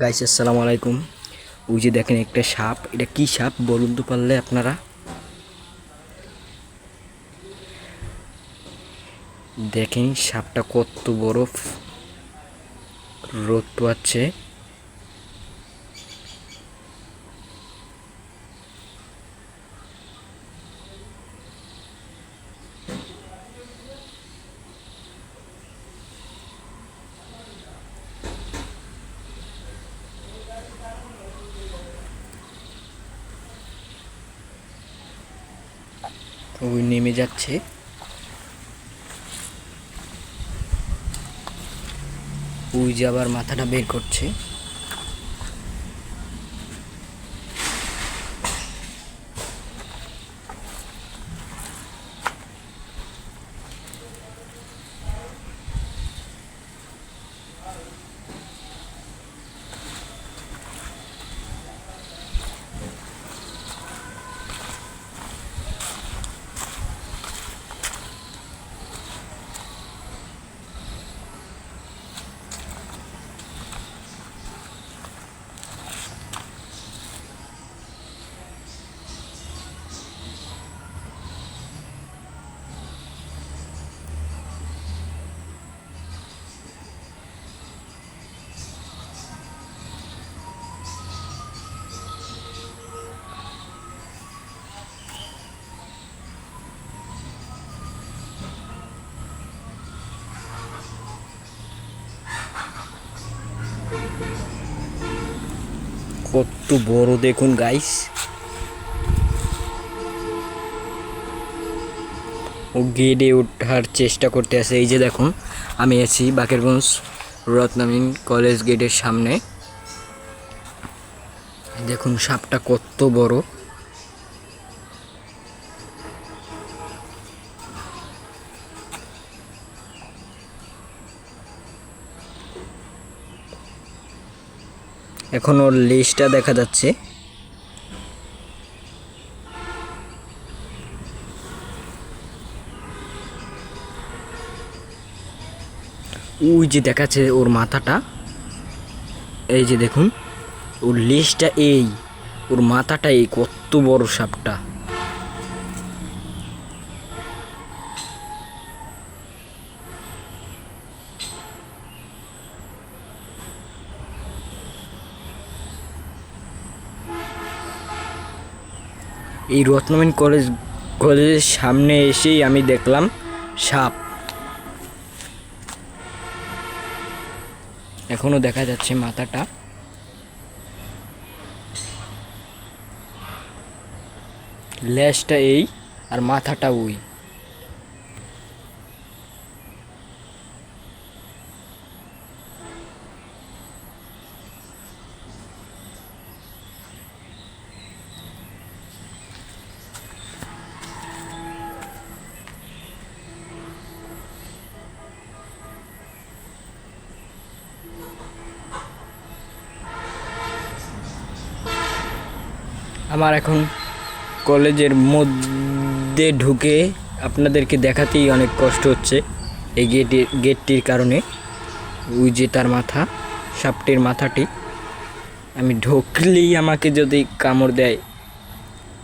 Guys আসসালামু আলাইকুম। ওই যে দেখেন একটা সাপ, এটা কি সাপ বলুন তো পারলে আপনারা। দেখেন সাপটা কত বড়, রোদ পোয়াচ্ছে। ওই নেমে যাচ্ছে, ওই যে আবার মাথাটা বের করছে। কত বড় দেখুন গাইস। ও গেটে ওঠার চেষ্টা করতে আছে। এই যে দেখুন, আমি আছি বাকেরগঞ্জ রত্নামিন কলেজ গেটের সামনে। দেখুন সাপটা কত বড়। এখন ওর লেজটা দেখা যাচ্ছে। ওই যে দেখাচ্ছে ওর মাথাটা, এই যে দেখুন ওর লেজটা, এই ওর মাথাটা, এই কত বড় সাপটা। এই রত্নমিন কলেজের সামনে এসেই আমি দেখলাম সাপ। এখনো দেখা যাচ্ছে মাথাটা। লেজটা এই আর মাথাটা ওই। আমার এখন কলেজের মধ্যে ঢুকে আপনাদেরকে দেখাতেই অনেক কষ্ট হচ্ছে এই গেটটির কারণে। ওই যে তার মাথা, সাপটির মাথাটি। আমি ঢুকলেই আমাকে যদি কামড় দেয়,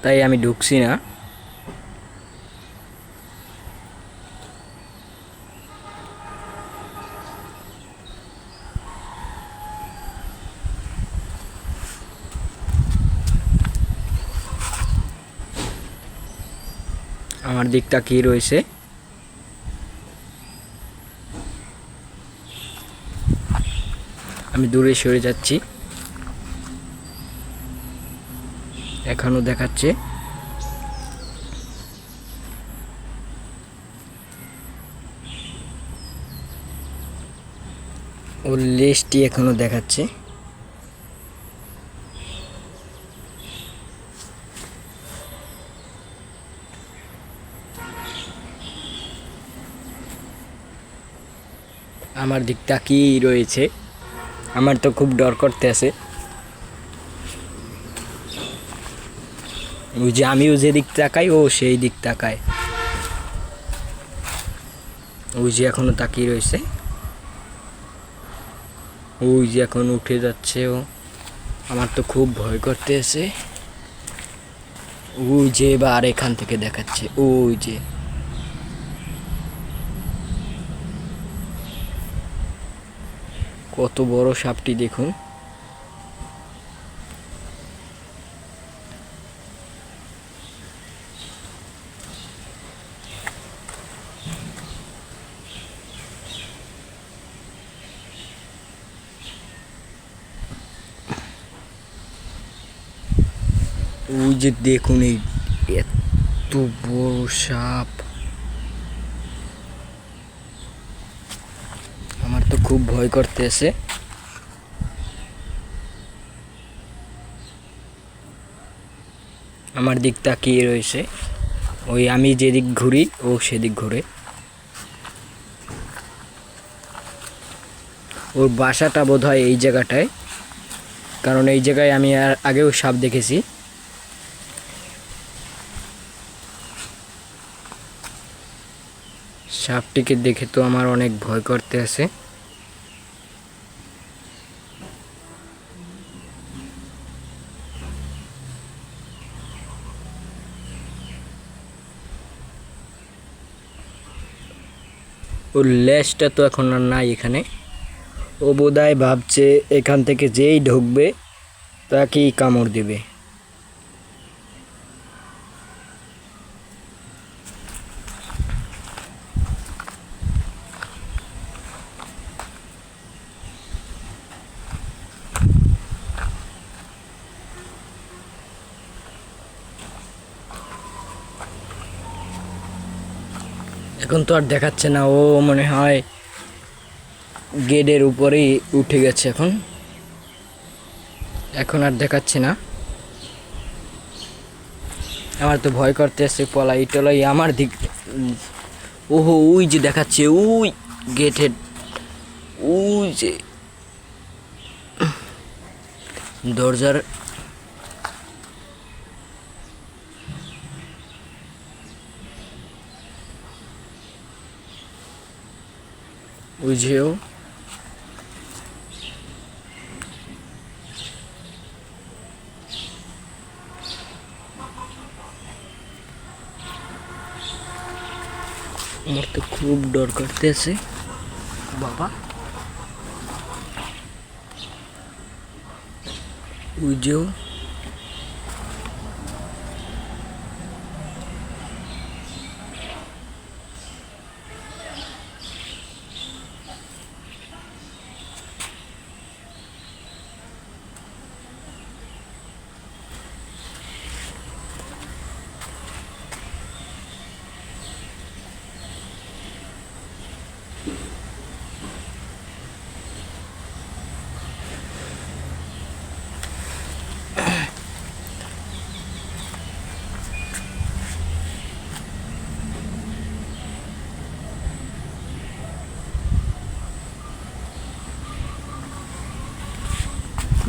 তাই আমি ঢুকছি না। আমার দিক তাকিয়ে রয়েছে। আমি দূরে সরে যাচ্ছি। এখনো দেখাচ্ছে। ওর লেজটি এখনো দেখাচ্ছে। আমার দিক তাকিয়েই রয়েছে। আমার তো খুব ডর করতে আছে। ওই যে আমিও যে দিক তাকাই, ও সেই দিক তাকায়। ওই যে এখনো তাকিয়ে রয়েছে। ওই যে এখন উঠে যাচ্ছে ও। আমার তো খুব ভয় করতেছে। ওই যে এবার এখান থেকে দেখাচ্ছে, ওই যে কত বড় সাপটি দেখুন। ওই যে দেখুন এই এত বড় সাপ। আমার তো খুব ভয় করতেছে। আমার দিক তাকিয়ে রয়েছে, ওই আমি যেদিক ঘুরি ও সেদিক ঘুরে। ওর বাসাটা বোধহয় এই জায়গাটায়, কারণ এই জায়গায় আমি আর আগেও সাপ দেখেছি। সাপটিকে দেখে তো আমার অনেক ভয় করতে আছে। ওর লেজটা তো এখন আর নাই এখানে। ও বোধহয় ভাবছে এখান থেকে যেই ঢুকবে তাকেই কামড় দেবে। এখন তো আর দেখাচ্ছে না, ও মনে হয় গেটের উপরেই উঠে গেছে। এখন আর দেখাচ্ছে না। আমার তো ভয় করতেছে, পলাই টলাই আমার দিক। ওহো ওই যে দেখাচ্ছে, ওই গেটের ওই যে দরজার ওই যেও। আমার তো খুব ডর করতেছে বাবা। ওই যেও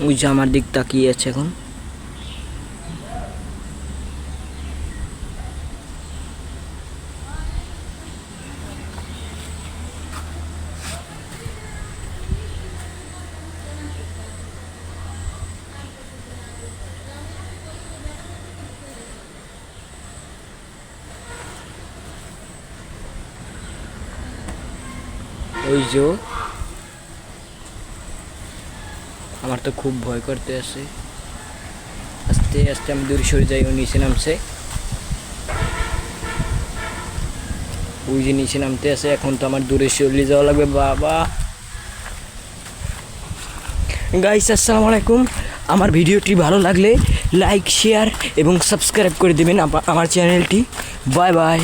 ওই যে আমার দিক তাকিয়ে আছে এখন। ওই যে আমার তো খুব ভয় করতে আছে। আস্তে আস্তে আমি দূরে সরে যাই। ও নিচে নামছে, ওই যে নিচে নামতে আছে। এখন তো আমার দূরে সরে যাওয়া লাগবে বাবা। গাইস আসসালামু আলাইকুম। আমার ভিডিওটি ভালো লাগলে লাইক শেয়ার এবং সাবস্ক্রাইব করে দেবেন আমার চ্যানেলটি। Bye bye.